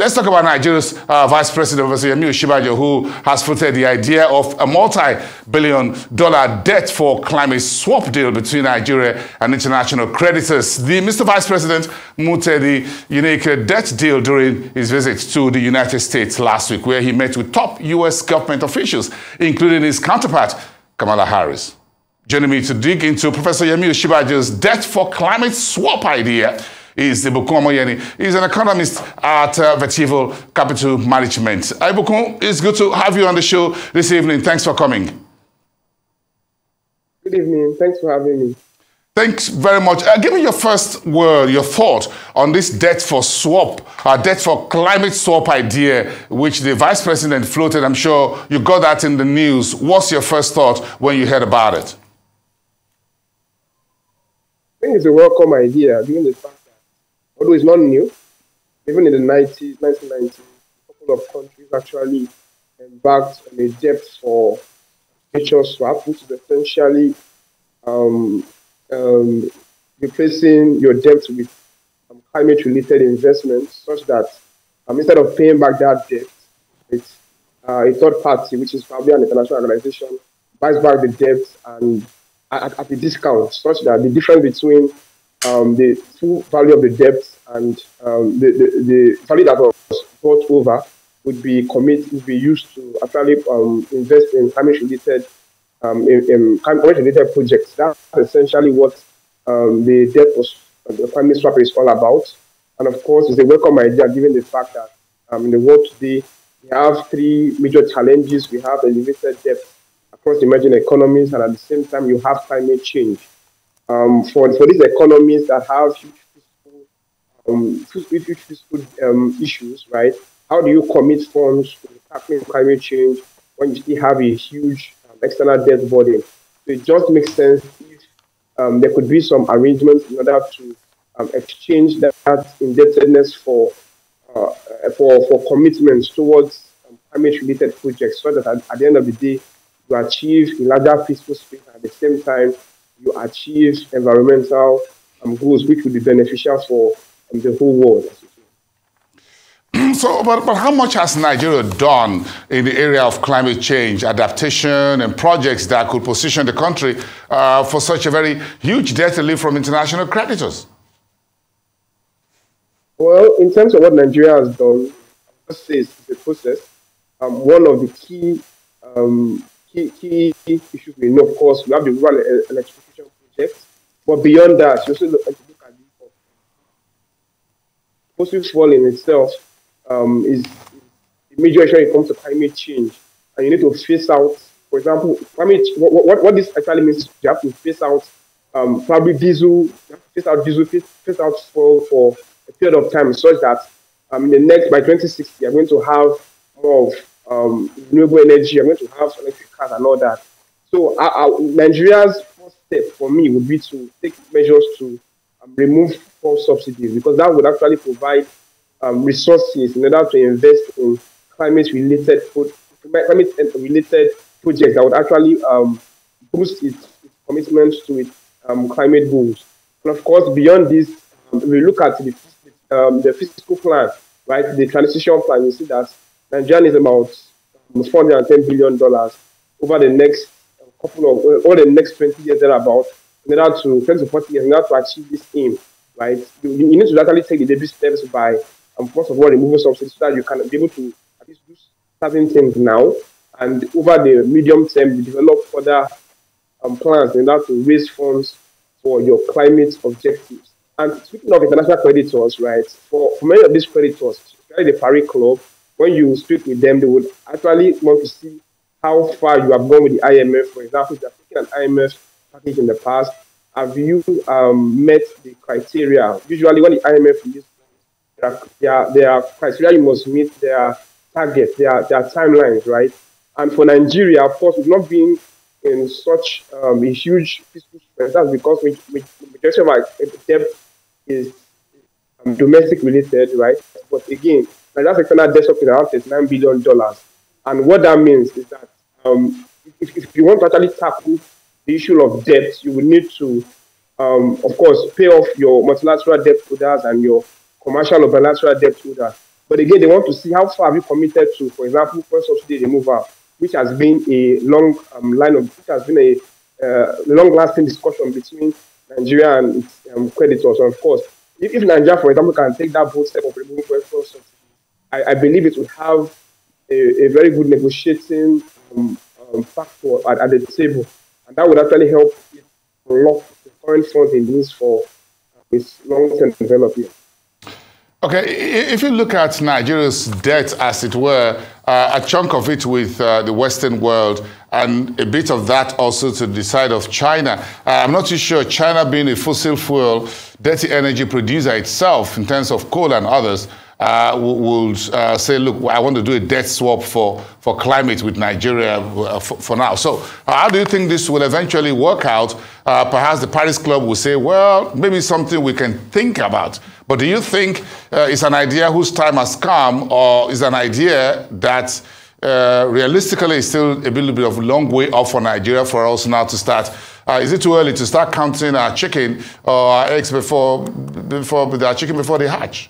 Let's talk about Nigeria's Vice President, Professor Yemi Osinbanjo, who has floated the idea of a multi-billion-dollar debt for climate swap deal between Nigeria and international creditors. Mr. Vice President mooted the unique debt deal during his visit to the United States last week, where he met with top U.S. government officials, including his counterpart, Kamala Harris. Joining me to dig into Professor Yemi Osinbanjo's debt for climate swap idea is Ibukun Omoyeni. He's an economist at Vertical Capital Management. Ibukun, it's good to have you on the show this evening. Thanks for coming. Good evening. Thanks for having me. Thanks very much. Give me your first word, your thought on this debt for climate swap idea, which the Vice President floated. I'm sure you got that in the news. What's your first thought when you heard about it? I think it's a welcome idea, given the fact that, although it's not new, even in the 1990s, a couple of countries actually embarked on a debt for nature swap, which is essentially replacing your debt with climate-related investments, such that instead of paying back that debt, it's a third party, which is probably an international organization, buys back the debt and at a discount, such that the difference between the full value of the debt and the value that was brought over would be used to actually invest in climate-related projects. That's essentially what the debt for the climate swap is all about. And of course, it's a welcome idea given the fact that in the world today, we have three major challenges. We have elevated debt across emerging economies, and at the same time, you have climate change. For these economies that have huge fiscal issues, right? How do you commit funds to tackling climate change when you still have a huge external debt burden? So it just makes sense if there could be some arrangements in order to exchange that indebtedness for commitments towards climate-related projects, so that at the end of the day, you achieve a larger fiscal space, and at the same time, you achieve environmental goals, which will be beneficial for the whole world. So, but how much has Nigeria done in the area of climate change, adaptation, and projects that could position the country for such a very huge debt relief from international creditors? Well, in terms of what Nigeria has done, I must say it's a process. One of the key issues we know, of course, we have the rural electrification project, but beyond that, you also look at the fossil fuel in itself is a major issue when it comes to climate change, and you need to phase out, for example, what this actually means, you have to phase out probably diesel, phase out fuel for a period of time, such that by 2060, you're going to have more of renewable energy, you're going to have electric cars and all that. So Nigeria's first step for me would be to take measures to remove fuel subsidies, because that would actually provide resources in order to invest in climate-related projects that would actually boost its commitment to its climate goals. And of course, beyond this, we look at the fiscal plan, right? The transition plan. You see that Nigeria is about $410 billion over the next over the next 20 years thereabout, in order to 20 to 40 years, in order to achieve this aim, right? You need to actually take the baby steps by, first of all, removing subsidies, so that you can be able to at least do certain things now, and over the medium term, you develop further plans in order to raise funds for your climate objectives. And speaking of international creditors, right, for many of these creditors, especially the Paris Club, when you speak with them, they would actually want to see how far you have gone with the IMF. For example, if you have taken an IMF package in the past, have you met the criteria? Usually when the IMF releases, there are criteria you must meet, their targets, their timelines, right? And for Nigeria, of course, we've not been in such a huge fiscal stress. That's because majority of our debt is domestic related, right? But again, Nigeria's external debt is around $39 billion. And what that means is that if you want to actually tackle the issue of debt, you will need to, of course, pay off your multilateral debt holders and your commercial or bilateral debt holders. But again, they want to see how far have you committed to, for example, fuel subsidy removal, which has been a long which has been a long-lasting discussion between Nigeria and its creditors. And of course, if Nigeria, for example, can take that bold step of removing fuel subsidy, I believe it will have a very good negotiating factor at the table, and that would actually help it unlock the current funds it needs for its long-term development. Okay, if you look at Nigeria's debt, as it were, a chunk of it with the Western world, and a bit of that also to the side of China. I'm not too sure China, being a fossil fuel, dirty energy producer itself, in terms of coal and others, will say, look, I want to do a debt swap for climate with Nigeria for now. So how do you think this will eventually work out? Perhaps the Paris Club will say, well, maybe something we can think about. But do you think it's an idea whose time has come, or is an idea that realistically is still a little bit of a long way off for Nigeria for us now to start? Is it too early to start counting our chicken or our eggs before they hatch?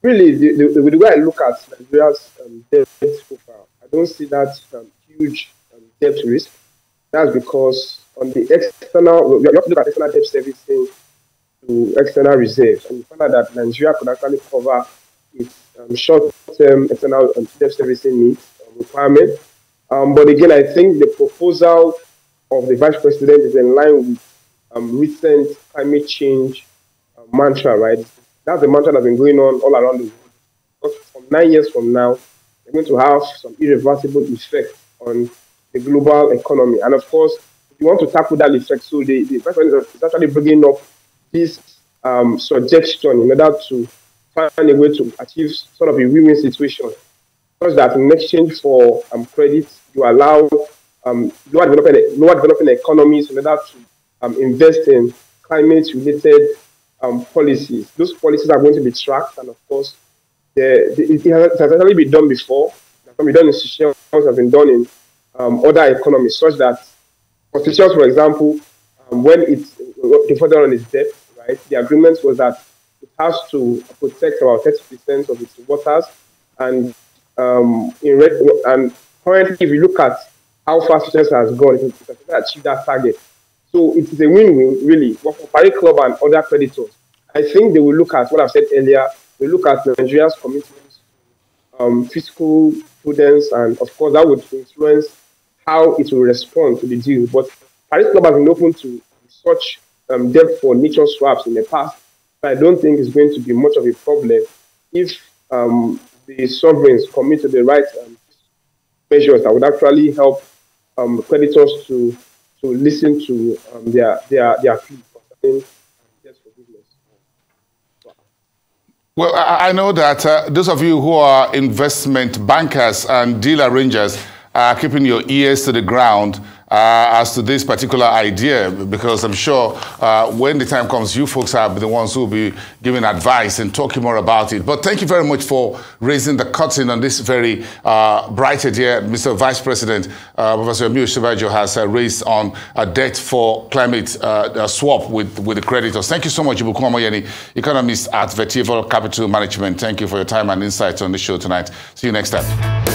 Really, the way I look at Nigeria's debt profile, I don't see that huge debt risk. That's because on the external, you have to look at external debt servicing to external reserves, and you find out that Nigeria could actually cover its short-term external debt servicing needs requirement. But again, I think the proposal of the Vice President is in line with recent climate change mantra, right? That's the mantra that's been going on all around the world. Because from 9 years from now, we're going to have some irreversible effect on the global economy. And of course, if you want to tackle that effect, so the Vice President is actually bringing up this suggestion in order to find a way to achieve sort of a win-win situation, such that in exchange for credit, you allow lower developing economies in order to invest in climate-related policies. Those policies are going to be tracked, and of course, it has actually been done before. It has been done in Seychelles, has been done in other economies, such that for Seychelles, for example, when it's defaulted on its debt, right, the agreement was that it has to protect about 30% of its waters, and currently, if you look at how far Seychelles has gone, it has achieved that target. So it is a win-win, really. But for Paris Club and other creditors, I think they will look at what I've said earlier. They look at Nigeria's commitments, fiscal prudence, and of course that would influence how it will respond to the deal. But Paris Club has been open to such debt for nature swaps in the past, but I don't think it's going to be much of a problem if the sovereigns commit to the right measures that would actually help creditors to listen to their plea concerning debt forgiveness. Well, I know that those of you who are investment bankers and deal arrangers are keeping your ears to the ground as to this particular idea, because I'm sure when the time comes, you folks are the ones who will be giving advice and talking more about it. But thank you very much for raising the curtain on this very bright idea Mr. Vice President, Professor Unpacking Osinbanjo has raised on a debt for climate swap with the creditors. Thank you so much, Ibukun Omoyeni, economist at Vertival Capital Management. Thank you for your time and insights on the show tonight. See you next time.